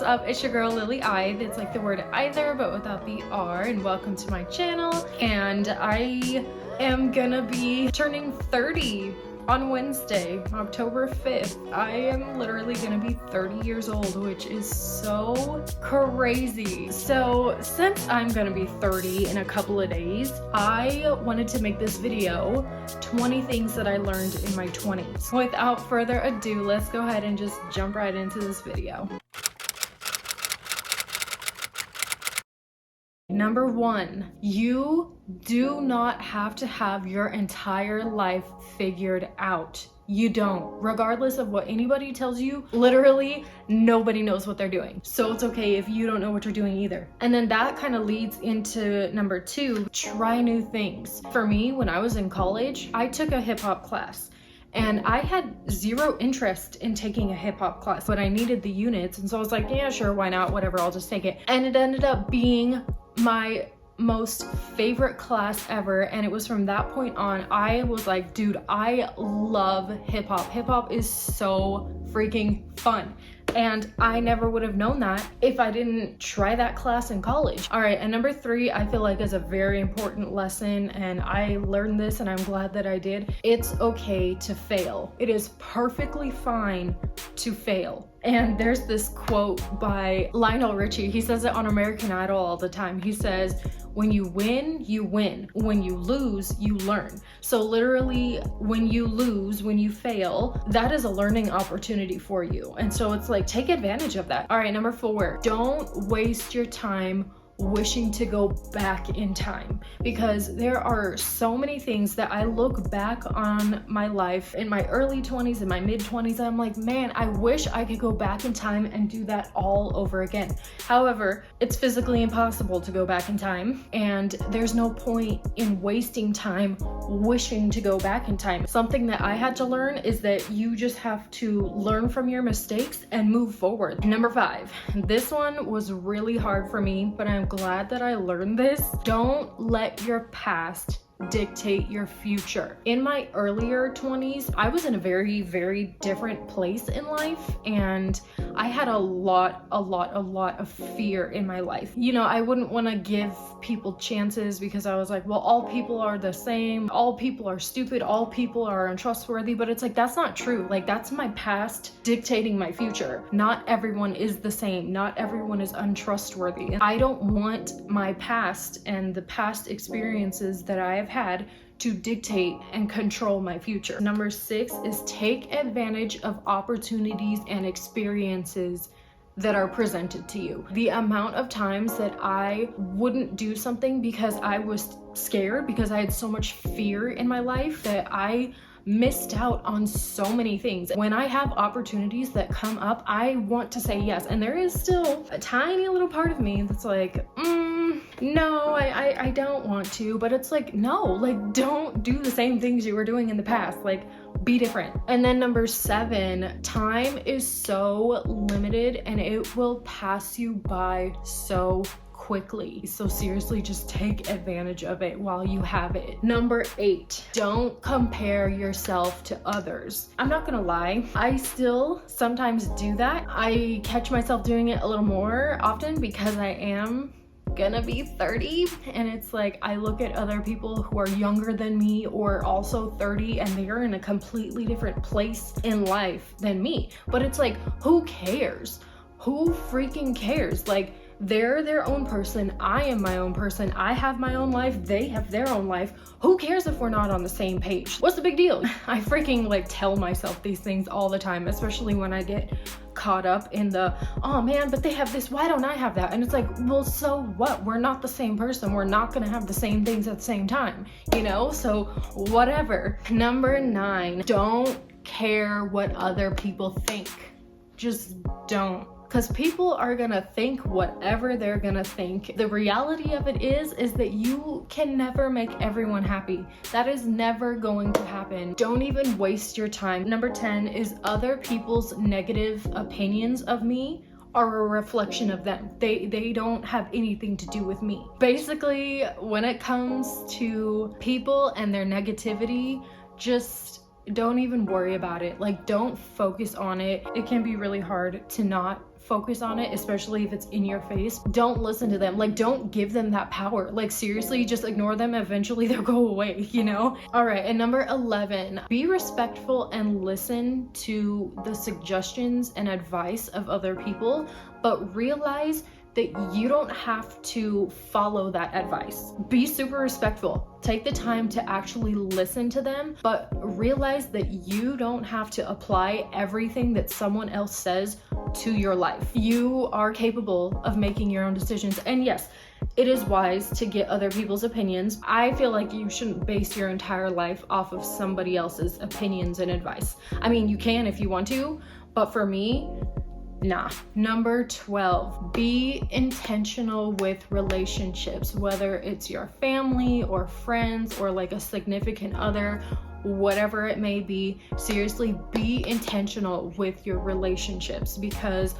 up? It's your girl Lily Ide. It's like the word either but without the R, and welcome to my channel. And I am gonna be turning 30 on Wednesday, October 5th. I am literally gonna be 30 years old, which is so crazy. So since I'm gonna be 30 in a couple of days, I wanted to make this video, 20 things that I learned in my 20s. Without further ado, let's go ahead and just jump right into this video. Number one, you do not have to have your entire life figured out. You don't. Regardless of what anybody tells you, literally nobody knows what they're doing. So it's okay if you don't know what you're doing either. And then that kind of leads into number two, try new things. For me, when I was in college, I took a hip hop class. And I had zero interest in taking a hip hop class, but I needed the units. And so I was like, yeah, sure, why not? Whatever, I'll just take it. And it ended up being my most favorite class ever. And it was from that point on, I was like, dude, I love hip hop. Hip hop is so freaking fun. And I never would have known that if I didn't try that class in college. All right, and number three, I feel like is a very important lesson, and I learned this and I'm glad that I did. It's okay to fail. It is perfectly fine to fail. And there's this quote by Lionel Richie. He says it on American Idol all the time. He says, when you win, you win. When you lose, you learn. So literally, when you lose, when you fail, that is a learning opportunity for you. And so it's like, take advantage of that. All right, number four, don't waste your time wishing to go back in time, because there are so many things that I look back on my life in my early 20s and my mid 20s. I'm like, man, I wish I could go back in time and do that all over again. However, it's physically impossible to go back in time, and there's no point in wasting time wishing to go back in time. Something that I had to learn is that you just have to learn from your mistakes and move forward. Number five, this one was really hard for me, but I'm glad that I learned this. Don't let your past dictate your future. In my earlier 20s, I was in a very, very different place in life, and I had a lot of fear in my life. You know, I wouldn't want to give people chances because I was like, well, all people are the same, all people are stupid, all people are untrustworthy, but it's like, that's not true. Like, that's my past dictating my future. Not everyone is the same. Not everyone is untrustworthy. And I don't want my past and the past experiences that I have had to dictate and control my future. Number six is take advantage of opportunities and experiences that are presented to you. The amount of times that I wouldn't do something because I was scared, because I had so much fear in my life, that I missed out on so many things. When I have opportunities that come up, I want to say yes. And there is still a tiny little part of me that's like, no, I don't want to. But it's like, no, like, don't do the same things you were doing in the past. Like, be different. And then number seven, time is so limited and it will pass you by so quickly. So seriously, just take advantage of it while you have it. Number eight, don't compare yourself to others. I'm not gonna lie, I still sometimes do that. I catch myself doing it a little more often because I am gonna be 30, and it's like I look at other people who are younger than me or also 30, and they're in a completely different place in life than me. But it's like, who cares? Who freaking cares? Like, they're their own person, I am my own person, I have my own life, they have their own life. Who cares if we're not on the same page? What's the big deal? I freaking like tell myself these things all the time, especially when I get caught up in the, oh man, but they have this, why don't I have that? And it's like, well, so what? We're not the same person. We're not gonna have the same things at the same time, you know? So whatever. Number nine, don't care what other people think. Just don't. Because people are gonna think whatever they're gonna think. The reality of it is that you can never make everyone happy. That is never going to happen. Don't even waste your time. Number 10 is other people's negative opinions of me are a reflection of them. They don't have anything to do with me. Basically, when it comes to people and their negativity, just don't even worry about it. Like, don't focus on it. It can be really hard to not focus on it, especially if it's in your face. Don't listen to them. Like, don't give them that power. Like, seriously, just ignore them. Eventually they'll go away, you know? All right, and number 11, be respectful and listen to the suggestions and advice of other people, but realize that you don't have to follow that advice. Be super respectful. Take the time to actually listen to them, but realize that you don't have to apply everything that someone else says to your life. You are capable of making your own decisions. And yes, it is wise to get other people's opinions. I feel like you shouldn't base your entire life off of somebody else's opinions and advice. I mean, you can if you want to, but for me, nah. Number 12, be intentional with relationships, whether it's your family or friends or like a significant other, whatever it may be. Seriously, be intentional with your relationships, because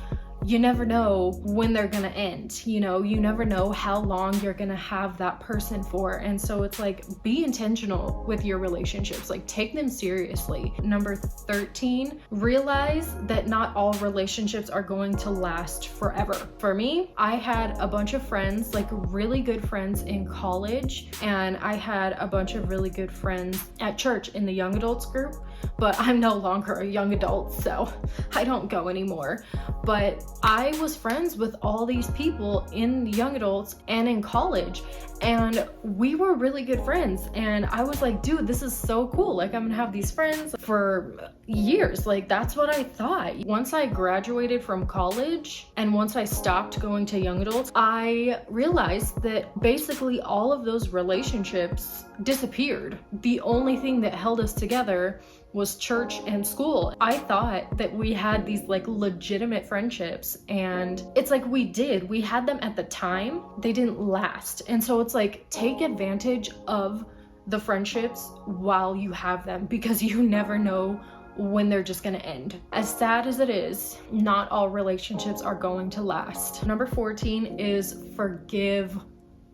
you never know when they're gonna end. You know, you never know how long you're gonna have that person for. And so it's like, be intentional with your relationships, like take them seriously. Number 13, realize that not all relationships are going to last forever. For me, I had a bunch of friends, like really good friends in college, and I had a bunch of really good friends at church in the young adults group, but I'm no longer a young adult, so I don't go anymore. But I was friends with all these people in young adults and in college, and we were really good friends. And I was like, dude, this is so cool. Like, I'm gonna have these friends for years. Like, that's what I thought. Once I graduated from college and once I stopped going to young adults, I realized that basically all of those relationships disappeared. The only thing that held us together was church and school. I thought that we had these like legitimate friendships, and it's like we did. We had them at the time, they didn't last. And so it's like, take advantage of the friendships while you have them, because you never know when they're just gonna end. As sad as it is, not all relationships are going to last. Number 14 is forgive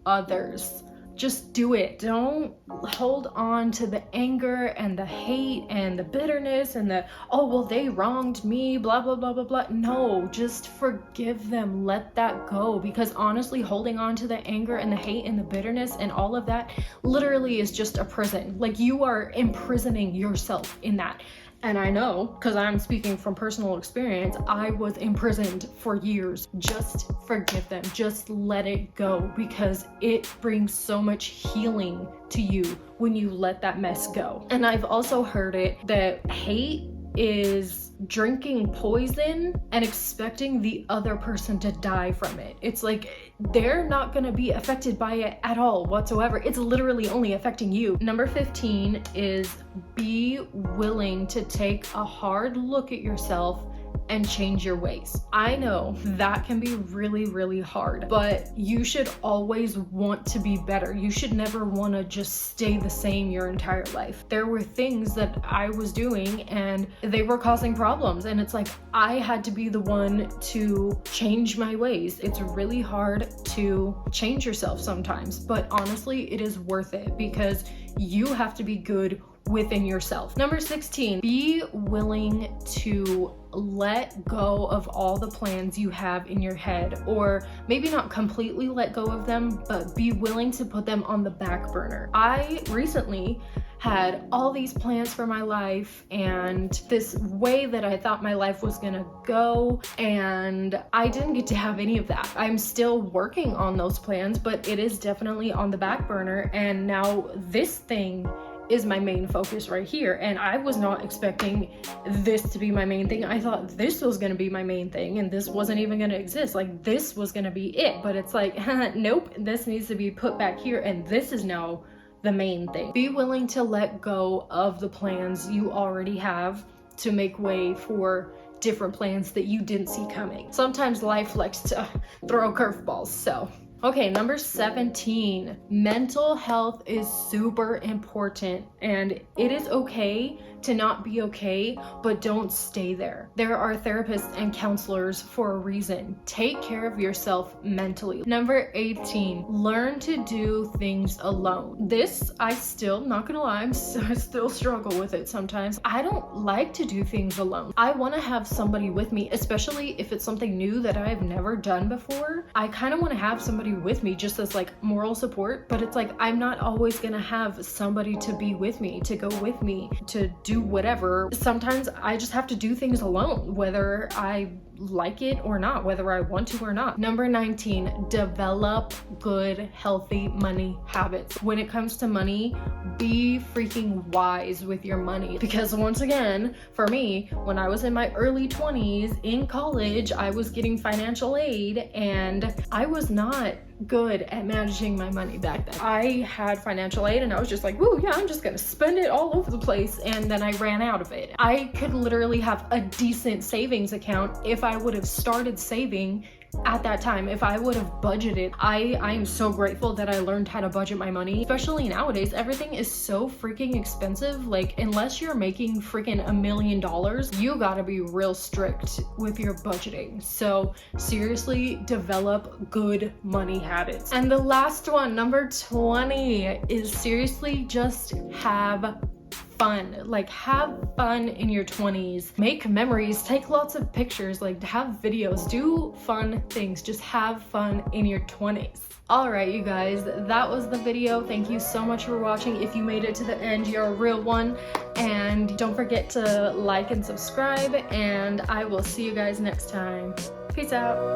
others. Just do it. Don't hold on to the anger and the hate and the bitterness and the, oh, well, they wronged me, blah, blah, blah, blah, blah. No, just forgive them. Let that go. Because honestly, holding on to the anger and the hate and the bitterness and all of that literally is just a prison. Like, you are imprisoning yourself in that. And I know, because I'm speaking from personal experience, I was imprisoned for years. Just forgive them. Just let it go, because it brings so much healing to you when you let that mess go. And I've also heard it that hate is drinking poison and expecting the other person to die from it. It's like, they're not gonna be affected by it at all whatsoever. It's literally only affecting you. Number 15 is be willing to take a hard look at yourself and change your ways. I know that can be really, really hard, but you should always want to be better. You should never want to just stay the same your entire life. There were things that I was doing and they were causing problems, and it's like, I had to be the one to change my ways. It's really hard to change yourself sometimes, but honestly, it is worth it, because you have to be good within yourself. Number 16, be willing to let go of all the plans you have in your head, or maybe not completely let go of them, but be willing to put them on the back burner. I recently had all these plans for my life and this way that I thought my life was gonna go, and I didn't get to have any of that. I'm still working on those plans, but it is definitely on the back burner, and now this thing is my main focus right here. And I was not expecting this to be my main thing. I thought this was gonna be my main thing, and this wasn't even gonna exist. Like, this was gonna be it, but it's like, nope, this needs to be put back here, and this is now the main thing. Be willing to let go of the plans you already have to make way for different plans that you didn't see coming. Sometimes life likes to throw curveballs, so. Okay, number 17, mental health is super important, and it is okay to not be okay, but don't stay there. There are therapists and counselors for a reason. Take care of yourself mentally. Number 18, learn to do things alone. This, I still, not gonna lie, I still struggle with it sometimes. I don't like to do things alone. I want to have somebody with me, especially if it's something new that I've never done before. I kind of want to have somebody with me just as like moral support, but it's like I'm not always gonna have somebody to be with me, to go with me, to do whatever. Sometimes I just have to do things alone, whether I like it or not, whether I want to or not. Number 19, develop good, healthy money habits. When it comes to money, be freaking wise with your money. Because once again, for me, when I was in my early 20s in college, I was getting financial aid and I was not good at managing my money back then. I had financial aid and I was just like, woo, yeah, I'm just gonna spend it all over the place, and then I ran out of it. I could literally have a decent savings account if I would have started saving at that time, if I would have budgeted. I am so grateful that I learned how to budget my money, especially nowadays. Everything is so freaking expensive. Like, unless you're making freaking $1 million, you gotta be real strict with your budgeting. So seriously, develop good money habits. And the last one, number 20, is seriously just have fun. Like, have fun in your 20s. Make memories, take lots of pictures, like have videos, do fun things. Just have fun in your 20s. All right, you guys, that was the video. Thank you so much for watching. If you made it to the end, you're a real one. And don't forget to like and subscribe, and I will see you guys next time. Peace out.